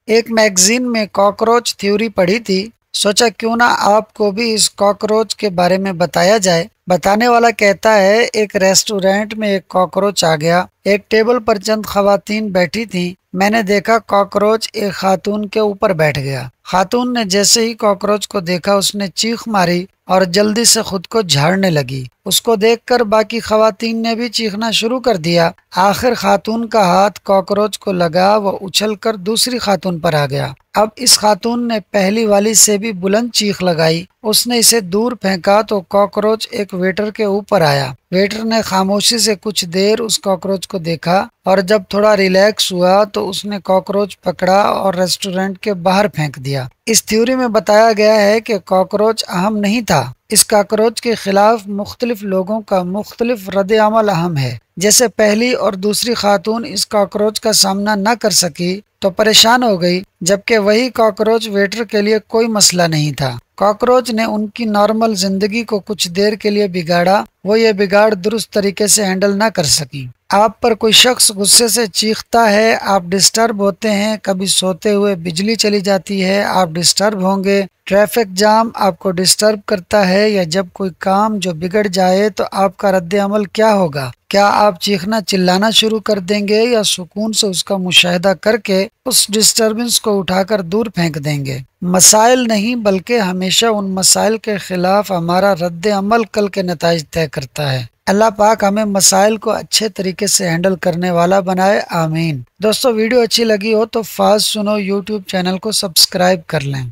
ایک میگزین میں cockroach theory پڑھی تھی، سوچا کیوں نہ آپ کو بھی اس کاکروچ کے بارے میں بتایا جائے۔ بتانے والا کہتا ہے، ایک ریسٹورینٹ میں ایک کاکروچ آ گیا۔ ایک ٹیبل پر چند خواتین بیٹھی تھیں۔ میں نے دیکھا کاکروچ ایک خاتون کے اوپر بیٹھ گیا۔ خاتون نے جیسے ہی کاکروچ کو دیکھا اس نے چیخ ماری اور جلدی سے خود کو جھاڑنے لگی۔ اس کو دیکھ کر باقی خواتین نے بھی چیخنا شروع کر دیا۔ آخر خاتون کا ہاتھ کاکروچ کو لگا، وہ اچھل کر دوسری خاتون پر آ گیا۔ اب اس خاتون نے پہلی والی سے بھی بلند چیخ لگائی۔ اس نے اسے دور پھینکا تو کاکروچ ایک ویٹر کے اوپر آیا۔ ویٹر نے خاموشی سے کچھ دیر اس کاکروچ کو دیکھا اور جب تھوڑا ریلیکس ہوا تو اس نے کاکروچ پکڑا اور ریسٹورینٹ کے باہر پھینک دیا۔ اس تھیوری میں بتایا گیا ہے کہ کاکروچ اہم نہیں تھا۔ اس کاکروچ کے خلاف مختلف لوگوں کا مختلف رد عمل اہم ہے۔ جیسے پہلی اور دوسری خاتون اس کاکروچ کا سامنا نہ کر سکی تو پریشان ہو گئی، جبکہ وہی کاکروچ ویٹر کے لیے کوئی مسئلہ نہیں تھا۔ کاکروچ نے ان کی نارمل زندگی کو کچھ دیر کے لیے بگاڑا، وہ یہ بگاڑ درست طریقے سے ہینڈل نہ کر سکی۔ آپ پر کوئی شخص غصے سے چیختا ہے، آپ ڈسٹرب ہوتے ہیں، کبھی سوتے ہوئے بجلی چلی جاتی ہے، آپ ڈسٹرب ہوں گے، ٹریفک جام آپ کو ڈسٹرب کرتا ہے، یا جب کوئی کام جو بگڑ جائے تو آپ کا رد عمل کیا ہوگا؟ کیا آپ چیخنا چلانا شروع کر دیں گے یا سکون سے اس کا مشاہدہ کر کے اس ڈسٹربنس کو اٹھا کر دور پھینک دیں گے؟ مسائل نہیں بلکہ ہمیشہ ان مسائل کے خلاف ہمارا رد عمل کل کے نتائج طے کرتا ہے۔ اللہ پاک ہمیں مسائل کو اچھے طریقے سے ہینڈل کرنے والا بنائے، آمین۔ دوستو، ویڈیو اچھی لگی ہو تو فاز سنو یوٹیوب چینل کو سبسکرائب کر لیں۔